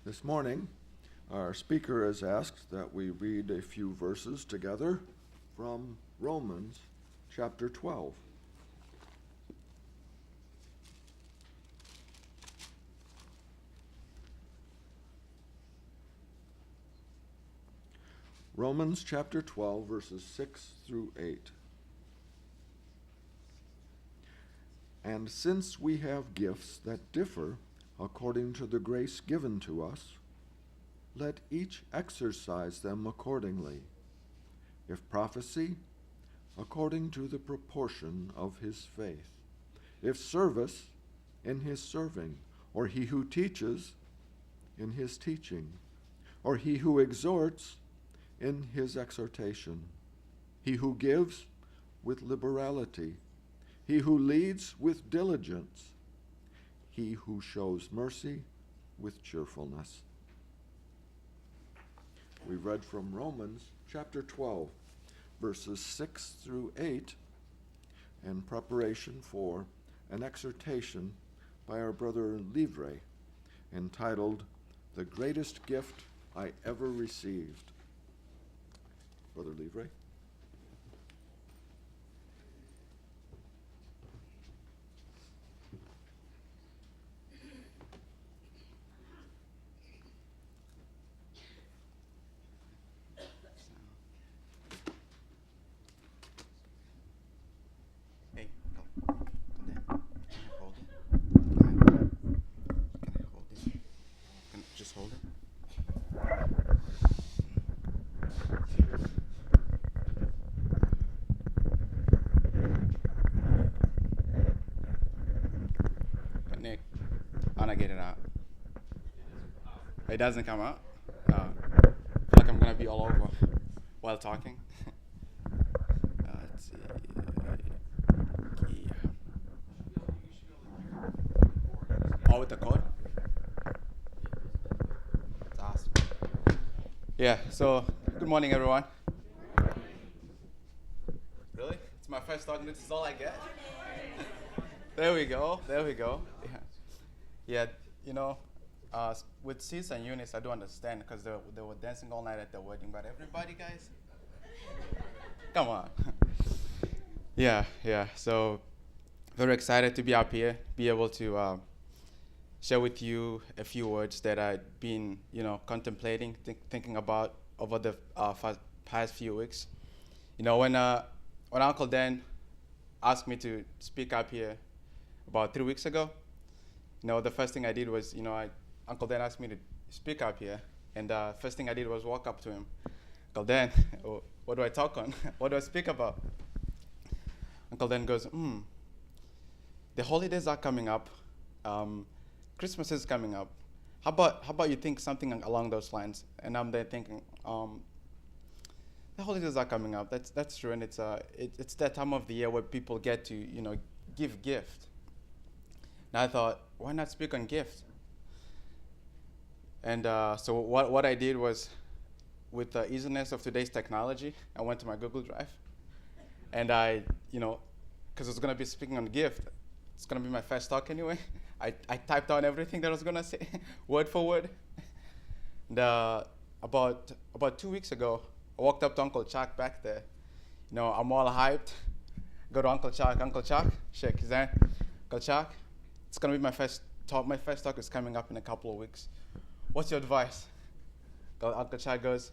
This morning, our speaker has asked that we read a few verses together from Romans chapter 12. Romans chapter 12, verses 6 through 8. And since we have gifts that differ according to the grace given to us, let each exercise them accordingly. If prophecy, according to the proportion of his faith. If service, in his serving. Or he who teaches, in his teaching. Or he who exhorts, in his exhortation. He who gives, with liberality. He who leads, with diligence. He who shows mercy, with cheerfulness. We read from Romans chapter 12, verses 6 through 8, in preparation for an exhortation by our brother Livre, entitled, "The Greatest Gift I Ever Received." Brother Livre. Hey, come there. Can I hold it? Can I hold it? Can I just hold it? Nick, I wanna get it out. It doesn't come out? I feel like I'm gonna be all over while talking. Let's see. Yeah. Oh, with the code? That's awesome. Yeah, so good morning, everyone. Really? It's my first talk, and this is all I get? There we go. Yeah, yeah, you know, with Sis and Eunice, I do understand because they were dancing all night at the wedding, but everybody, guys, come on. Yeah, so very excited to be up here, be able to share with you a few words that I've been, contemplating, thinking about over the past few weeks. When Uncle Dan asked me to speak up here about 3 weeks ago, the first thing I did was, Uncle Dan asked me to speak up here, and first thing I did was walk up to him. Uncle Dan, what do I talk on? What do I speak about? Uncle Dan goes, the holidays are coming up. Christmas is coming up. How about you think something along those lines? And I'm there thinking, the holidays are coming up. That's true, and it's that time of the year where people get to give gift. And I thought, why not speak on gift? And so what I did was, with the easiness of today's technology, I went to my Google Drive, and I, because I was gonna be speaking on gift, it's gonna be my first talk anyway. I typed down everything that I was gonna say, word for word. And about 2 weeks ago, I walked up to Uncle Chuck back there. I'm all hyped. Go to Uncle Chuck, shake his hand. Uncle Chuck, it's gonna be my first talk. My first talk is coming up in a couple of weeks. What's your advice? Uncle Chuck goes,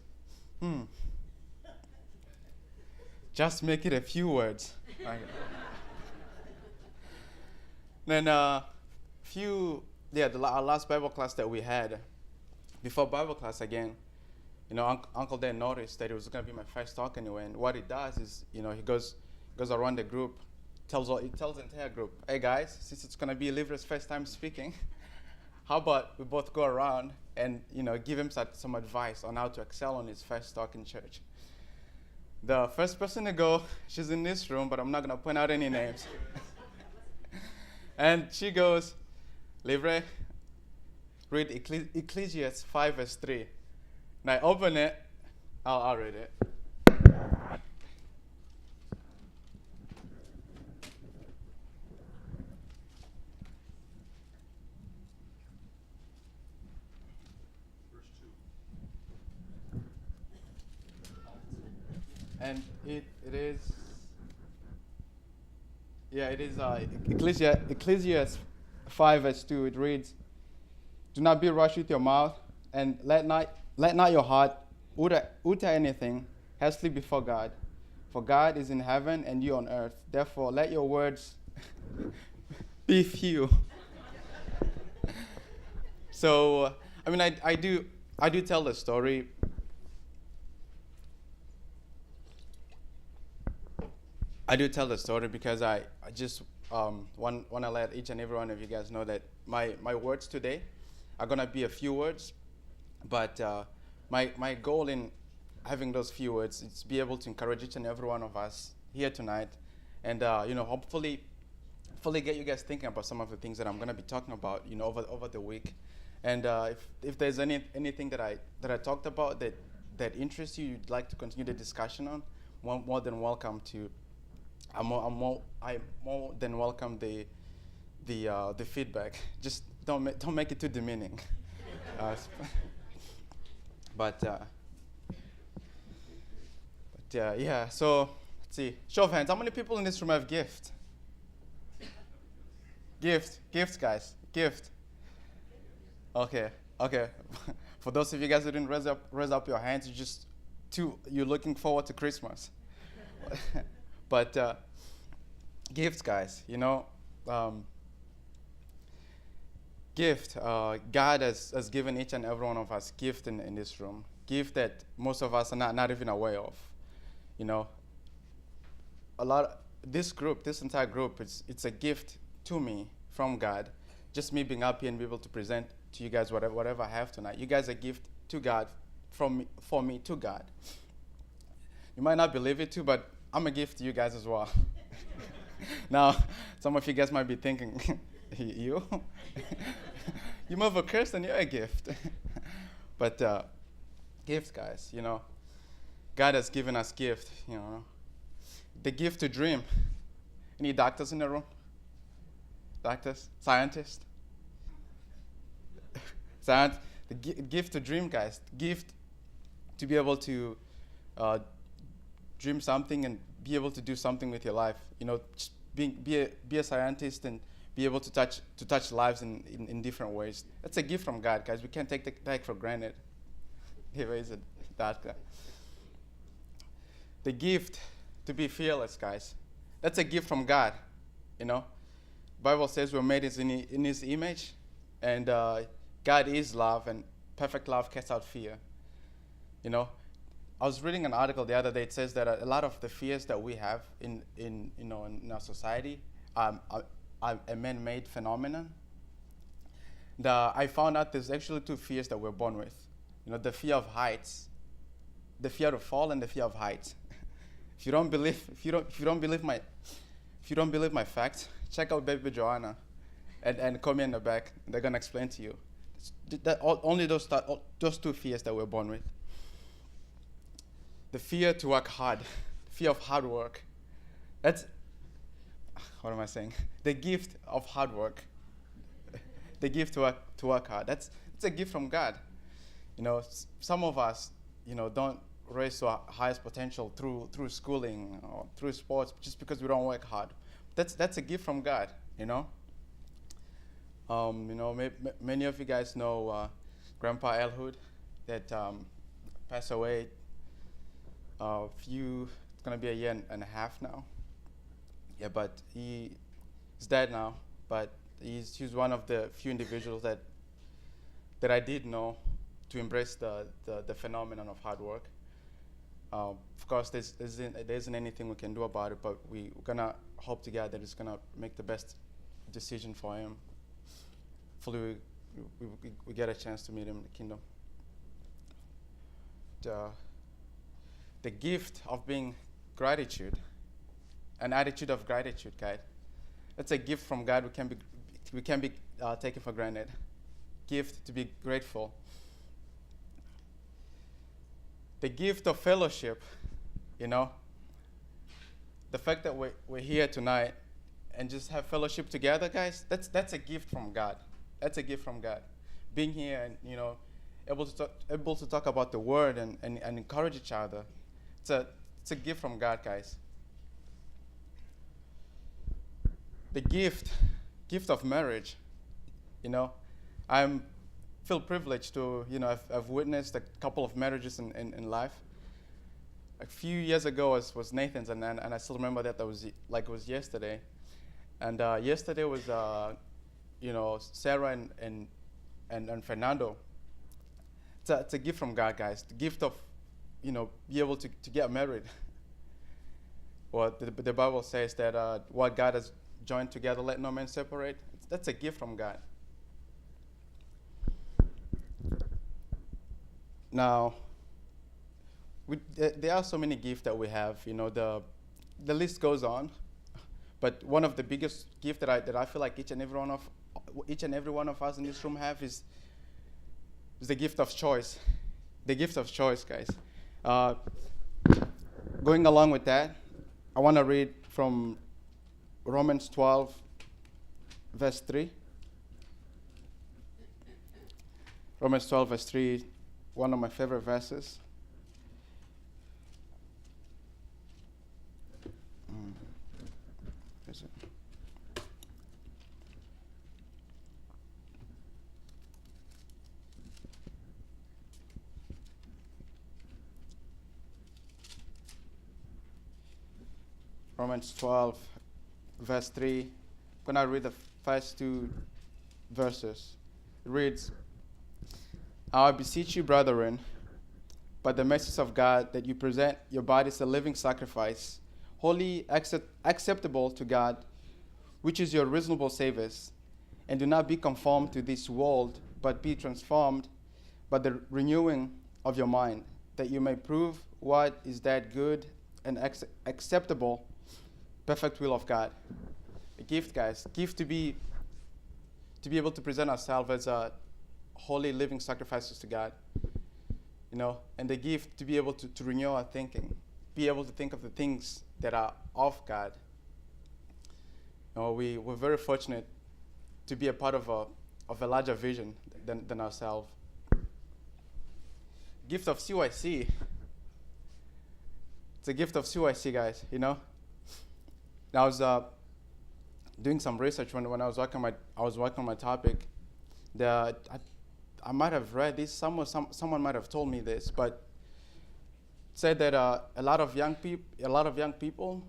just make it a few words. Then our last Bible class that we had, before Bible class again, Uncle Dan noticed that it was going to be my first talk anyway. And what he does is, he goes around the group, tells the entire group, hey guys, since it's going to be Livre's first time speaking, how about we both go around and give him some advice on how to excel on his first talk in church. The first person to go, she's in this room, but I'm not going to point out any names. And she goes, Livre, read Ecclesiastes 5 verse 3. And I open it, I'll read it. and it is, yeah, it is Ecclesiastes 5 verse 2. It reads, "Do not be rushed with your mouth, and let not your heart utter anything hastily before God. For God is in heaven and you on earth. Therefore, let your words be few." So, I mean, I do tell the story. I do tell the story because I just want to let each and every one of you guys know that my words today are going to be a few words, but my goal in having those few words is to be able to encourage each and every one of us here tonight, and hopefully get you guys thinking about some of the things that I'm going to be talking about, over the week. And if there's anything that I talked about that interests you, you'd like to continue the discussion on, more than welcome to. I'm more than welcome the feedback. Just don't make it too demeaning. But yeah. So let's see. Show of hands. How many people in this room have gift? Gift, guys. Gift. Okay. For those of you guys who didn't raise up your hands, you're looking forward to Christmas. But gifts, guys, gift. God has given each and every one of us gift in this room. Gift that most of us are not even aware of. This entire group, it's a gift to me from God. Just me being up here and be able to present to you guys whatever I have tonight. You guys are a gift to God, for me to God. You might not believe it too, but I'm a gift to you guys as well. Now, some of you guys might be thinking, you move a curse and you're a gift. But gifts, guys, God has given us gift, the gift to dream. Any doctors in the room? Doctors? Scientists? The gift to dream, guys. Gift to be able to dream something and be able to do something with your life. Just be a scientist and be able to touch lives in different ways. That's a gift from God, guys. We can't take that for granted. Here is it, that guy. The gift to be fearless, guys. That's a gift from God. Bible says we're made in His image, and God is love, and perfect love casts out fear. I was reading an article the other day. It says that a lot of the fears that we have in our society are a man-made phenomenon. I found out there's actually two fears that we're born with. The fear of heights, the fear of fall, and the fear of heights. If you don't believe my facts, check out Baby Joanna, and come in the back. They're gonna explain to you. Only those two fears that we're born with. The fear to work hard, fear of hard work. That's, what am I saying? The gift of hard work. The gift to work hard. It's a gift from God. Some of us, don't raise to our highest potential through schooling or through sports just because we don't work hard. That's a gift from God. Many of you guys know Grandpa Elhood that passed away. It's gonna be a year and a half now. Yeah, but he's dead now. But he's one of the few individuals that I did know to embrace the phenomenon of hard work. Of course, there isn't anything we can do about it, but we're gonna hope together that it's gonna make the best decision for him. Hopefully, we get a chance to meet him in the kingdom. The gift of being gratitude, an attitude of gratitude, guys. That's a gift from God. We can be taken for granted. Gift to be grateful. The gift of fellowship, the fact that we're here tonight and just have fellowship together, guys. That's a gift from God. That's a gift from God. Being here and able to talk about the Word and encourage each other. It's a gift from God, guys. The gift of marriage. You know, I'm feel privileged to, I've witnessed a couple of marriages in life. A few years ago was Nathan's, and I still remember that was like it was yesterday. And yesterday was, Sarah and Fernando. It's a gift from God, guys. The gift of, be able to get married. Well, the Bible says that what God has joined together, let no man separate. That's a gift from God. Now, there are so many gifts that we have. The list goes on. But one of the biggest gifts that I feel like each and every one of us in this room have is the gift of choice. The gift of choice, guys. Going along with that, I want to read from Romans 12, verse 3. Romans 12, verse 3, one of my favorite verses. Is it? Romans 12, verse 3. I'm going to read the first two verses. It reads, I beseech you, brethren, by the mercies of God, that you present your bodies a living sacrifice, wholly acceptable to God, which is your reasonable service. And do not be conformed to this world, but be transformed by the renewing of your mind, that you may prove what is that good and acceptable, perfect will of God. A gift, guys. Gift to be able to present ourselves as a holy living sacrifices to God. And the gift to be able to renew our thinking, be able to think of the things that are of God. We're very fortunate to be a part of a larger vision than ourselves. Gift of CYC. It's a gift of CYC, guys. I was doing some research when I was working on my topic. I might have read this. Someone might have told me this, but said that a lot of young people,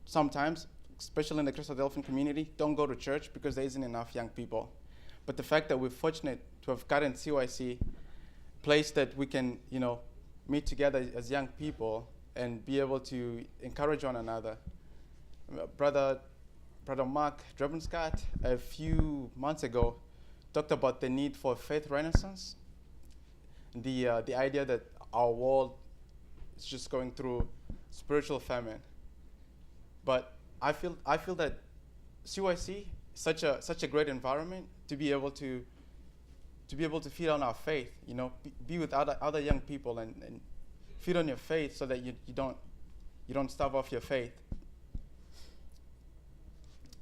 sometimes, especially in the Christadelphian community, don't go to church because there isn't enough young people. But the fact that we're fortunate to have gotten CYC, place that we can, meet together as young people and be able to encourage one another. Brother Mark Drebenscott, a few months ago, talked about the need for faith renaissance. The idea that our world is just going through spiritual famine. But I feel that CYC is such a great environment to be able to feed on our faith. Be with other young people and feed on your faith so that you don't starve off your faith.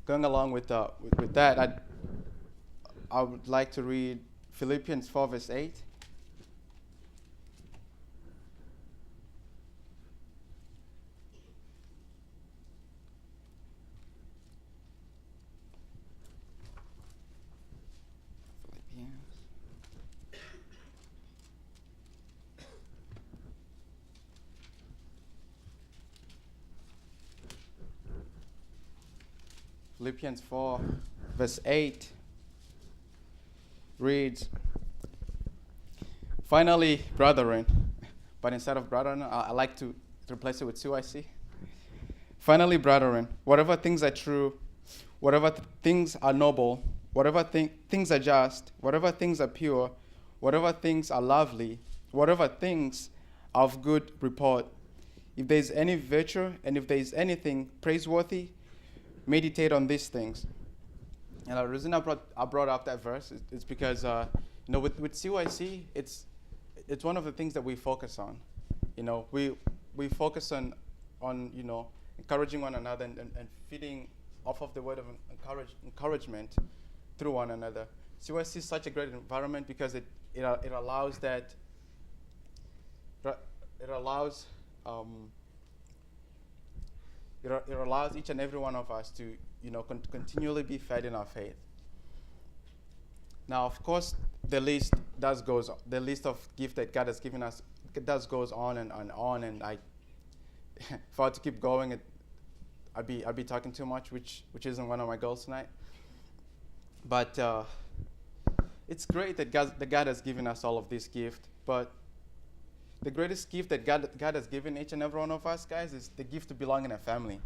Going along with that, I would like to read Philippians 4, verse 8. Philippians 4, verse 8 reads, finally, brethren, but instead of brethren, I like to replace it with CYC. Finally, brethren, whatever things are true, whatever things are noble, whatever things are just, whatever things are pure, whatever things are lovely, whatever things are of good report, if there is any virtue and if there is anything praiseworthy, meditate on these things. And the reason I brought up that verse is because with CYC, it's one of the things that we focus on. We focus on encouraging one another and feeding off of the word of encouragement through one another. CYC is such a great environment because it allows It allows each and every one of us to, continually be fed in our faith. Now, of course, the list the list of gifts that God has given us goes on and on, and if I were to keep going, I'd be talking too much, which isn't one of my goals tonight. But it's great that God has given us all of this gift, but the greatest gift that God has given each and every one of us, guys, is the gift to belong in a family.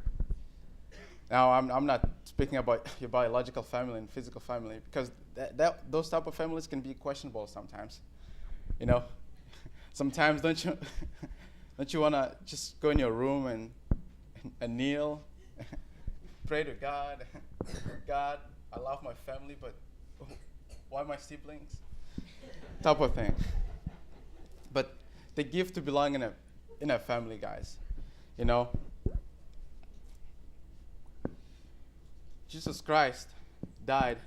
Now, I'm not speaking about your biological family and physical family, because those type of families can be questionable sometimes. Sometimes don't you want to just go in your room and kneel, pray to God, God, I love my family, but why my siblings? Type of thing. But the gift to belong in a family, guys. Jesus Christ died.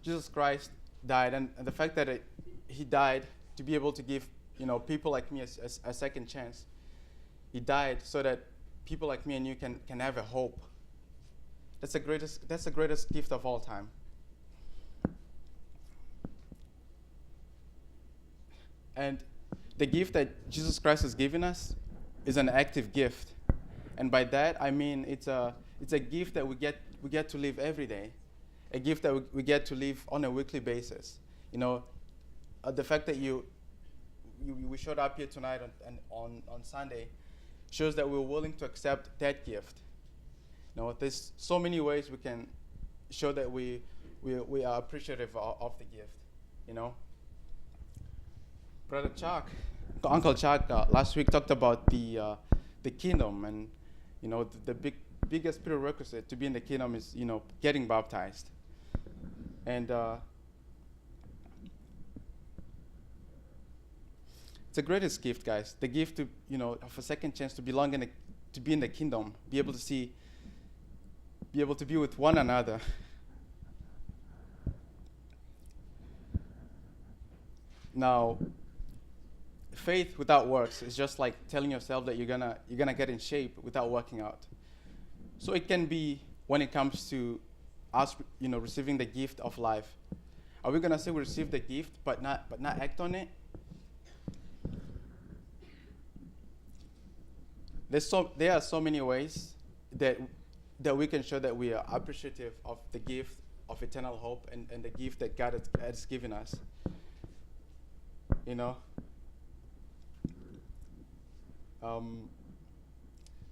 Jesus Christ died, and the fact that he died to be able to give people like me a second chance. He died so that people like me and you can have a hope. That's the greatest gift of all time. And the gift that Jesus Christ has given us is an active gift. And by that I mean it's a gift that we get to live every day. A gift that we get to live on a weekly basis. The fact that we showed up here tonight on Sunday shows that we're willing to accept that gift. There's so many ways we can show that we are appreciative of the gift. Brother Chuck, Uncle Chuck, last week talked about the kingdom, and the biggest prerequisite to be in the kingdom is getting baptized, and it's the greatest gift, guys. The gift to of a second chance to belong to be in the kingdom, be able to be with one another. Now, faith without works is just like telling yourself that you're gonna get in shape without working out. So it can be when it comes to us, receiving the gift of life. Are we gonna say we receive the gift but not act on it? There are so many ways that we can show that we are appreciative of the gift of eternal hope and the gift that God has given us.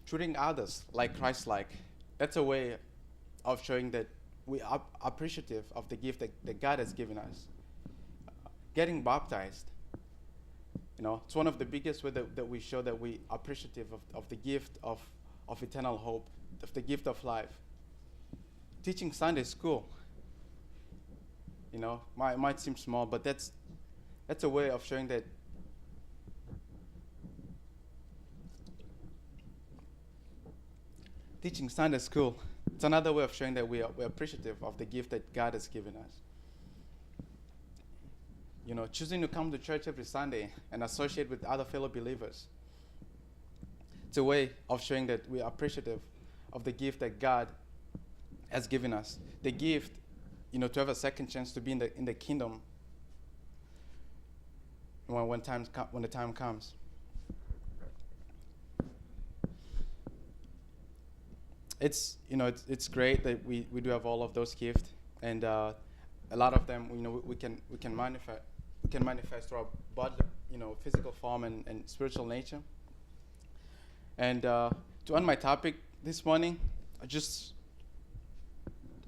Treating others like Christ-like. That's a way of showing that we are appreciative of the gift that God has given us. Getting baptized. It's one of the biggest ways that we show that we are appreciative of the gift of eternal hope, of the gift of life. Teaching Sunday school. Might seem small, but that's a way of showing that teaching Sunday school, it's another way of showing that we're appreciative of the gift that God has given us. Choosing to come to church every Sunday and associate with other fellow believers. It's a way of showing that we are appreciative of the gift that God has given us. The gift, to have a second chance to be in the kingdom when the time comes. It's great that we do have all of those gifts, and a lot of them we can manifest through our body, physical form and spiritual nature. And to end my topic this morning,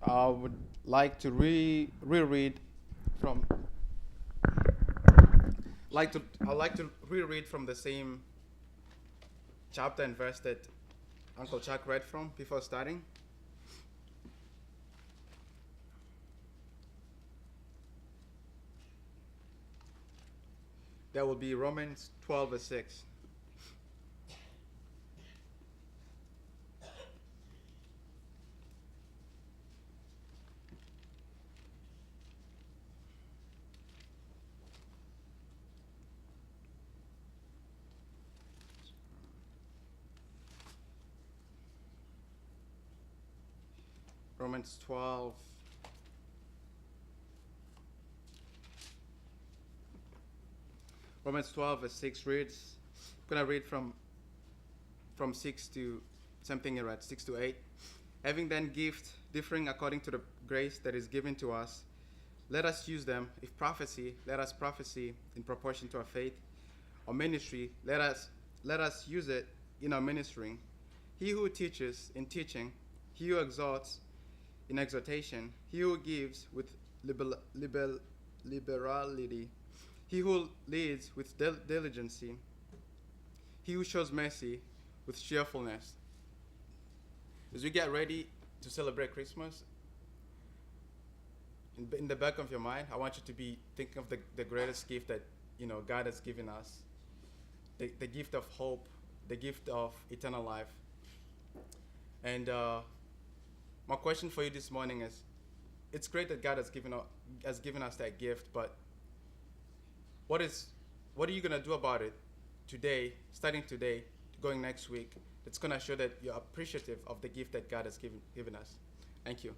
I would like to reread from. I'd like to reread from the same chapter and verse that Uncle Chuck read from before starting. That will be Romans 12 verse 6. Romans 12. Romans 12 verse 6 reads, I'm going to read from 6 to, something in 6 to 8. Having then gifts differing according to the grace that is given to us, let us use them. If prophecy, let us prophesy in proportion to our faith. Or ministry, let us use it in our ministering. He who teaches in teaching, he who exhorts in exhortation, he who gives with liberality, he who leads with diligence, he who shows mercy with cheerfulness. As we get ready to celebrate Christmas, in the back of your mind, I want you to be thinking of the greatest gift that God has given us, the gift of hope, the gift of eternal life. And my question for you this morning is, it's great that God has given us that gift, but what are you gonna do about it today, starting today, going next week? It's gonna show that you're appreciative of the gift that God has given us. Thank you.